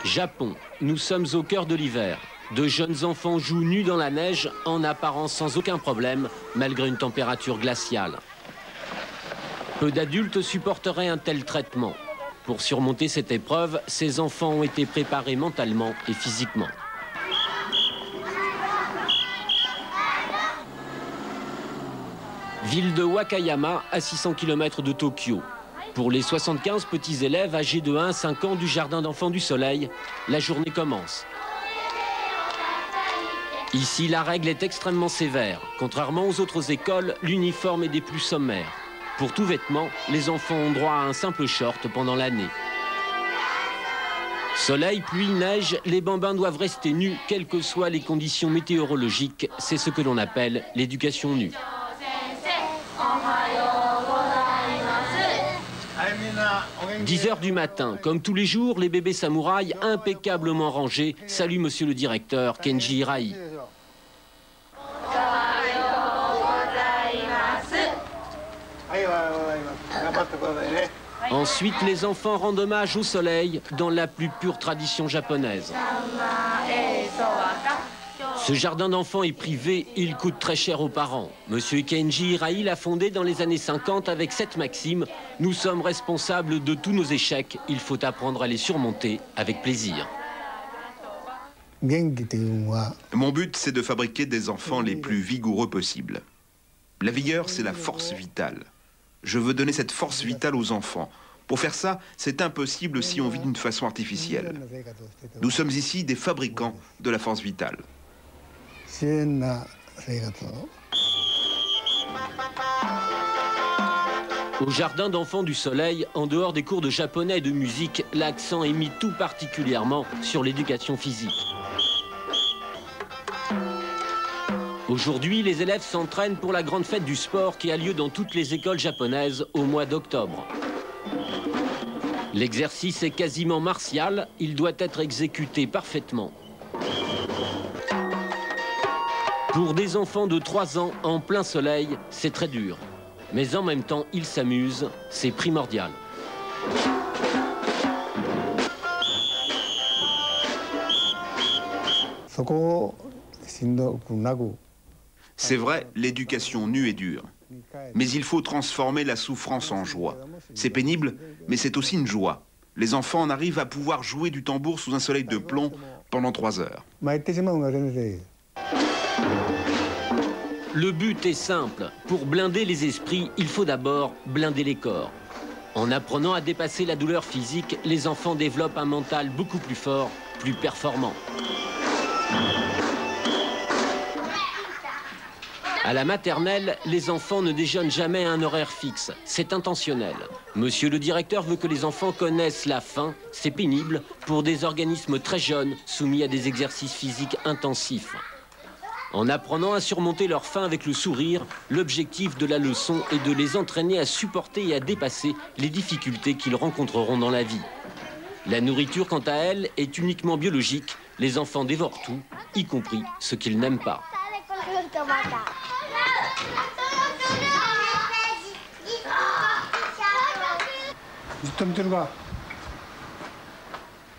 Japon, nous sommes au cœur de l'hiver. De jeunes enfants jouent nus dans la neige, en apparence sans aucun problème, malgré une température glaciale. Peu d'adultes supporteraient un tel traitement. Pour surmonter cette épreuve, ces enfants ont été préparés mentalement et physiquement. Ville de Wakayama, à 600 km de Tokyo. Pour les 75 petits élèves âgés de 1 à 5 ans du Jardin d'enfants du Soleil, la journée commence. Ici, la règle est extrêmement sévère. Contrairement aux autres écoles, l'uniforme est des plus sommaires. Pour tout vêtement, les enfants ont droit à un simple short pendant l'année. Soleil, pluie, neige, les bambins doivent rester nus, quelles que soient les conditions météorologiques. C'est ce que l'on appelle l'éducation nue. 10 h du matin, comme tous les jours, les bébés samouraïs impeccablement rangés saluent monsieur le directeur Kenji Hirai. Ensuite, les enfants rendent hommage au soleil dans la plus pure tradition japonaise. Ce jardin d'enfants est privé, il coûte très cher aux parents. Monsieur Kenji Hirai l'a fondé dans les années 50 avec cette maxime: nous sommes responsables de tous nos échecs, il faut apprendre à les surmonter avec plaisir. Mon but, c'est de fabriquer des enfants les plus vigoureux possibles. La vigueur, c'est la force vitale. Je veux donner cette force vitale aux enfants. Pour faire ça, c'est impossible si on vit d'une façon artificielle. Nous sommes ici des fabricants de la force vitale. Au Jardin d'enfants du Soleil, en dehors des cours de japonais et de musique, l'accent est mis tout particulièrement sur l'éducation physique. Aujourd'hui, les élèves s'entraînent pour la grande fête du sport qui a lieu dans toutes les écoles japonaises au mois d'octobre. L'exercice est quasiment martial, il doit être exécuté parfaitement. Pour des enfants de 3 ans en plein soleil, c'est très dur. Mais en même temps, ils s'amusent, c'est primordial. C'est vrai, l'éducation nue est dure. Mais il faut transformer la souffrance en joie. C'est pénible, mais c'est aussi une joie. Les enfants en arrivent à pouvoir jouer du tambour sous un soleil de plomb pendant 3 heures. Le but est simple. Pour blinder les esprits, il faut d'abord blinder les corps. En apprenant à dépasser la douleur physique, les enfants développent un mental beaucoup plus fort, plus performant. À la maternelle, les enfants ne déjeunent jamais à un horaire fixe. C'est intentionnel. Monsieur le directeur veut que les enfants connaissent la faim. C'est pénible pour des organismes très jeunes, soumis à des exercices physiques intensifs. En apprenant à surmonter leur faim avec le sourire, l'objectif de la leçon est de les entraîner à supporter et à dépasser les difficultés qu'ils rencontreront dans la vie. La nourriture, quant à elle, est uniquement biologique. Les enfants dévorent tout, y compris ce qu'ils n'aiment pas.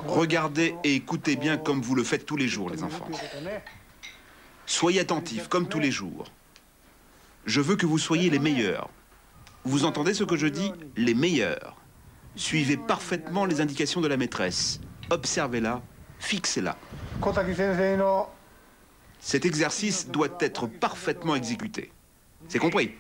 Regardez et écoutez bien comme vous le faites tous les jours, les enfants. Soyez attentifs, comme tous les jours. Je veux que vous soyez les meilleurs. Vous entendez ce que je dis? Les meilleurs. Suivez parfaitement les indications de la maîtresse. Observez-la, fixez-la. Cet exercice doit être parfaitement exécuté. C'est compris?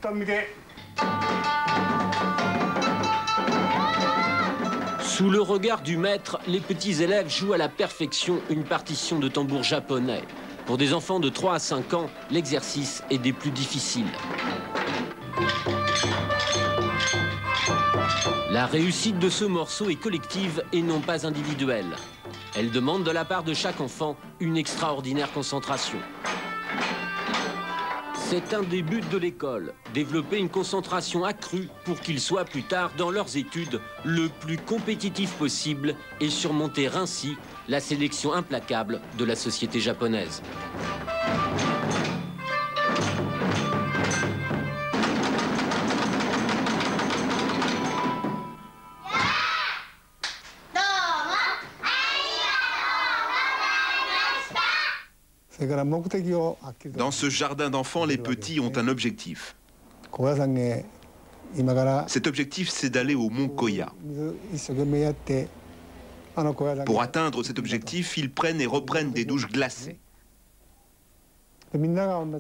Sous le regard du maître, les petits élèves jouent à la perfection une partition de tambour japonais. Pour des enfants de 3 à 5 ans, l'exercice est des plus difficiles. La réussite de ce morceau est collective et non pas individuelle. Elle demande de la part de chaque enfant une extraordinaire concentration. C'est un des buts de l'école, développer une concentration accrue pour qu'ils soient plus tard dans leurs études le plus compétitifs possible et surmonter ainsi la sélection implacable de la société japonaise. Dans ce jardin d'enfants, les petits ont un objectif. Cet objectif, c'est d'aller au mont Koya. Pour atteindre cet objectif, ils prennent et reprennent des douches glacées.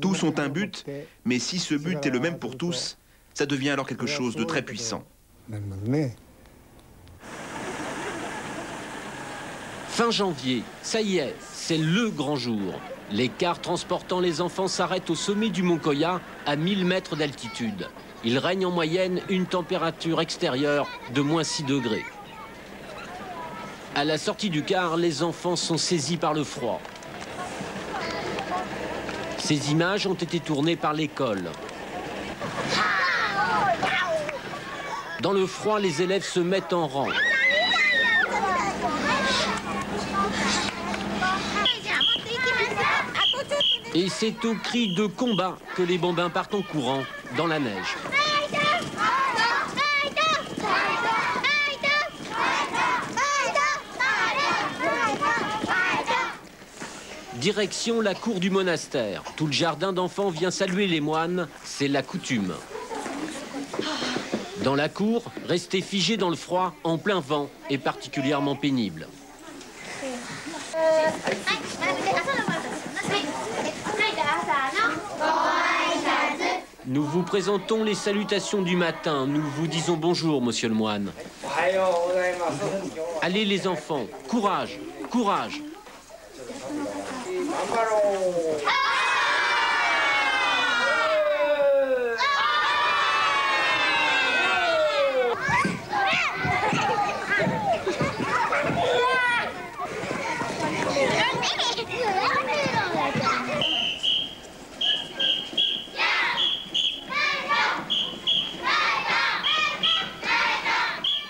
Tous ont un but, mais si ce but est le même pour tous, ça devient alors quelque chose de très puissant. Fin janvier, ça y est, c'est le grand jour. Les cars transportant les enfants s'arrêtent au sommet du mont Koya, à 1000 mètres d'altitude. Il règne en moyenne une température extérieure de -6 degrés. À la sortie du car, les enfants sont saisis par le froid. Ces images ont été tournées par l'école. Dans le froid, les élèves se mettent en rang. Et c'est au cri de combat que les bambins partent en courant dans la neige. Direction la cour du monastère. Tout le jardin d'enfants vient saluer les moines, c'est la coutume. Dans la cour, rester figé dans le froid, en plein vent, est particulièrement pénible. Nous vous présentons les salutations du matin. Nous vous disons bonjour, monsieur le moine. Allez les enfants, courage, courage.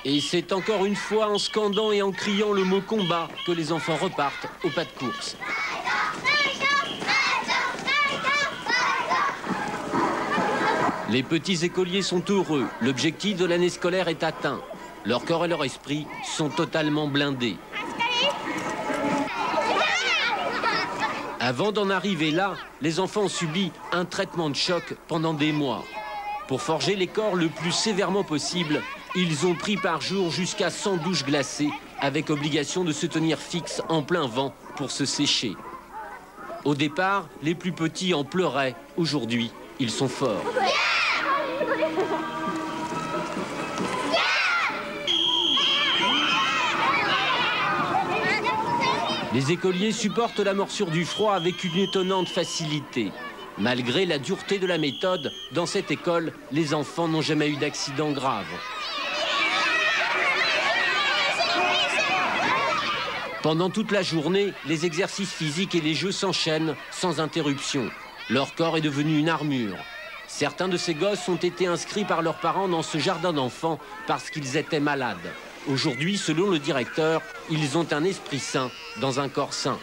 Et c'est encore une fois en scandant et en criant le mot combat que les enfants repartent au pas de course. Les petits écoliers sont heureux. L'objectif de l'année scolaire est atteint. Leur corps et leur esprit sont totalement blindés. Avant d'en arriver là, les enfants ont subi un traitement de choc pendant des mois. Pour forger les corps le plus sévèrement possible, ils ont pris par jour jusqu'à 100 douches glacées, avec obligation de se tenir fixe en plein vent pour se sécher. Au départ, les plus petits en pleuraient. Aujourd'hui, ils sont forts. Les écoliers supportent la morsure du froid avec une étonnante facilité. Malgré la dureté de la méthode, dans cette école, les enfants n'ont jamais eu d'accident grave. Pendant toute la journée, les exercices physiques et les jeux s'enchaînent sans interruption. Leur corps est devenu une armure. Certains de ces gosses ont été inscrits par leurs parents dans ce jardin d'enfants parce qu'ils étaient malades. Aujourd'hui, selon le directeur, ils ont un esprit sain dans un corps sain.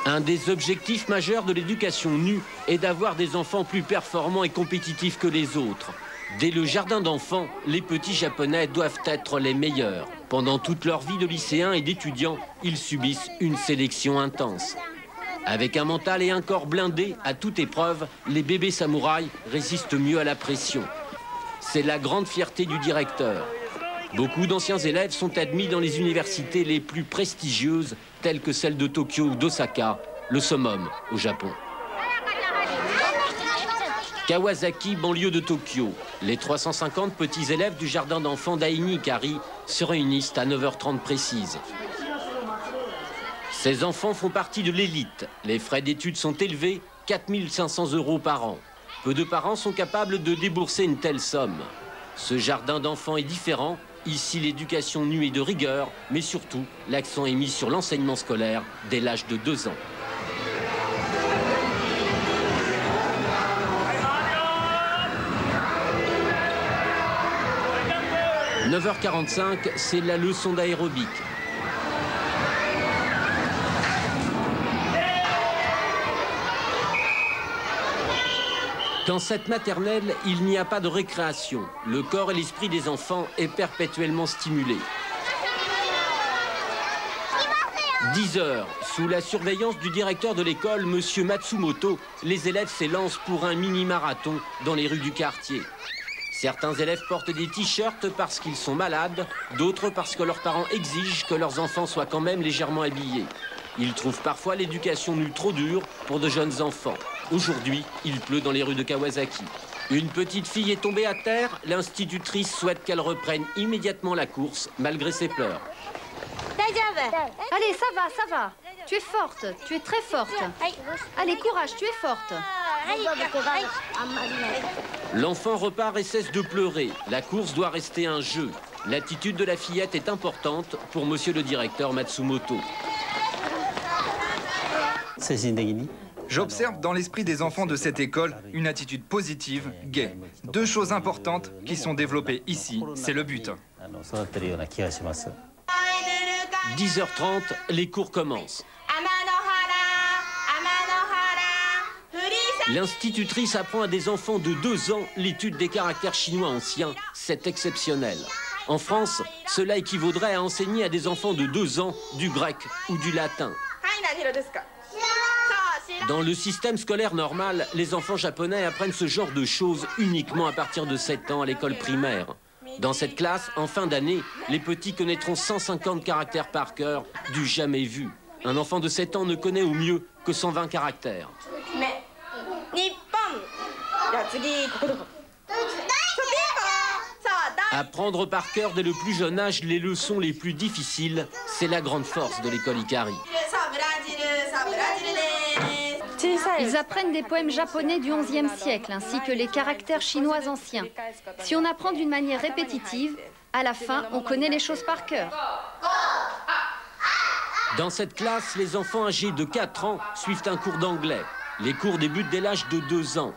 Un des objectifs majeurs de l'éducation nue est d'avoir des enfants plus performants et compétitifs que les autres. Dès le jardin d'enfants, les petits japonais doivent être les meilleurs. Pendant toute leur vie de lycéens et d'étudiants, ils subissent une sélection intense. Avec un mental et un corps blindés à toute épreuve, les bébés samouraïs résistent mieux à la pression. C'est la grande fierté du directeur. Beaucoup d'anciens élèves sont admis dans les universités les plus prestigieuses, telles que celles de Tokyo ou d'Osaka, le summum au Japon. Kawasaki, banlieue de Tokyo. Les 350 petits élèves du jardin d'enfants d'Aini-Ikari se réunissent à 9h30 précise. Ces enfants font partie de l'élite. Les frais d'études sont élevés, 4 500 € par an. Peu de parents sont capables de débourser une telle somme. Ce jardin d'enfants est différent. Ici, l'éducation nue est de rigueur, mais surtout, l'accent est mis sur l'enseignement scolaire dès l'âge de 2 ans. « 9h45, c'est la leçon d'aérobic. Dans cette maternelle, il n'y a pas de récréation. Le corps et l'esprit des enfants est perpétuellement stimulé. 10 heures, sous la surveillance du directeur de l'école, Monsieur Matsumoto, les élèves s'élancent pour un mini-marathon dans les rues du quartier. Certains élèves portent des t-shirts parce qu'ils sont malades, d'autres parce que leurs parents exigent que leurs enfants soient quand même légèrement habillés. Ils trouvent parfois l'éducation nue trop dure pour de jeunes enfants. Aujourd'hui, il pleut dans les rues de Kawasaki. Une petite fille est tombée à terre. L'institutrice souhaite qu'elle reprenne immédiatement la course, malgré ses pleurs. Allez, ça va. Tu es forte, tu es très forte. Allez, courage, tu es forte. L'enfant repart et cesse de pleurer. La course doit rester un jeu. L'attitude de la fillette est importante pour monsieur le directeur Matsumoto. J'observe dans l'esprit des enfants de cette école une attitude positive, gaie. 2 choses importantes qui sont développées ici, c'est le but. 10h30, les cours commencent. L'institutrice apprend à des enfants de 2 ans l'étude des caractères chinois anciens. C'est exceptionnel. En France, cela équivaudrait à enseigner à des enfants de 2 ans du grec ou du latin. Dans le système scolaire normal, les enfants japonais apprennent ce genre de choses uniquement à partir de 7 ans à l'école primaire. Dans cette classe, en fin d'année, les petits connaîtront 150 caractères par cœur, du jamais vu. Un enfant de 7 ans ne connaît au mieux que 120 caractères. Apprendre par cœur dès le plus jeune âge les leçons les plus difficiles, c'est la grande force de l'école Ikari. Ils apprennent des poèmes japonais du XIe siècle, ainsi que les caractères chinois anciens. Si on apprend d'une manière répétitive, à la fin, on connaît les choses par cœur. Dans cette classe, les enfants âgés de 4 ans suivent un cours d'anglais. Les cours débutent dès l'âge de 2 ans.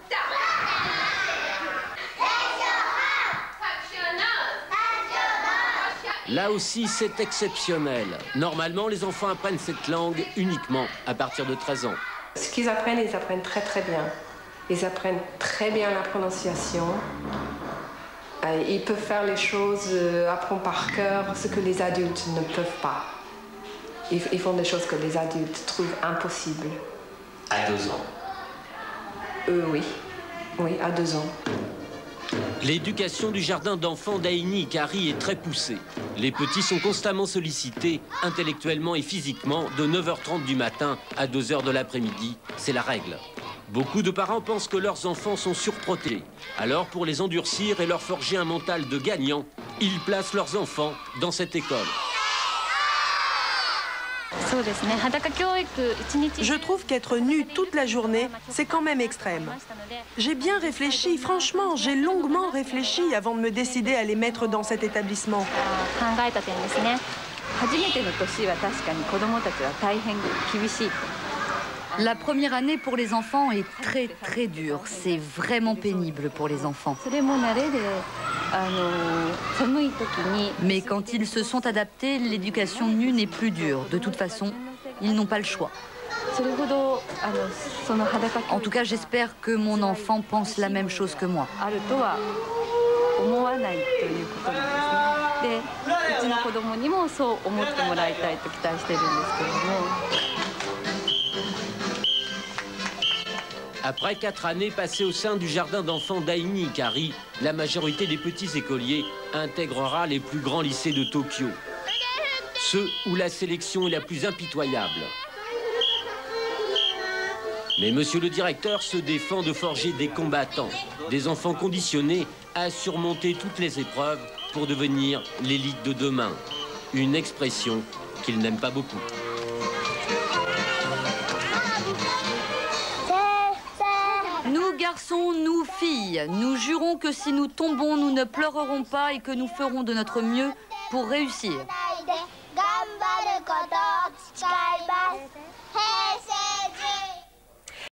Là aussi, c'est exceptionnel. Normalement, les enfants apprennent cette langue uniquement à partir de 13 ans. Ce qu'ils apprennent, ils apprennent très très bien. Ils apprennent très bien la prononciation. Ils peuvent faire les choses, apprendre par cœur, ce que les adultes ne peuvent pas. Ils font des choses que les adultes trouvent impossibles. À 2 ans. Oui, à 2 ans. L'éducation du jardin d'enfants d'Aini Ikari est très poussée. Les petits sont constamment sollicités, intellectuellement et physiquement, de 9h30 du matin à 2h de l'après-midi. C'est la règle. Beaucoup de parents pensent que leurs enfants sont surprotégés. Alors, pour les endurcir et leur forger un mental de gagnant, ils placent leurs enfants dans cette école. Je trouve qu'être nu toute la journée, c'est quand même extrême. J'ai bien réfléchi, franchement, j'ai longuement réfléchi avant de me décider à les mettre dans cet établissement. La première année pour les enfants est très très dure. C'est vraiment pénible pour les enfants. Mais quand ils se sont adaptés, l'éducation nue n'est plus dure. De toute façon, ils n'ont pas le choix. En tout cas, j'espère que mon enfant pense la même chose que moi. Après 4 années passées au sein du jardin d'enfants d'Aini Ikari, la majorité des petits écoliers intégrera les plus grands lycées de Tokyo. Ceux où la sélection est la plus impitoyable. Mais monsieur le directeur se défend de forger des combattants, des enfants conditionnés à surmonter toutes les épreuves pour devenir l'élite de demain. Une expression qu'il n'aime pas beaucoup. Nous garçons, nous filles, nous jurons que si nous tombons, nous ne pleurerons pas et que nous ferons de notre mieux pour réussir.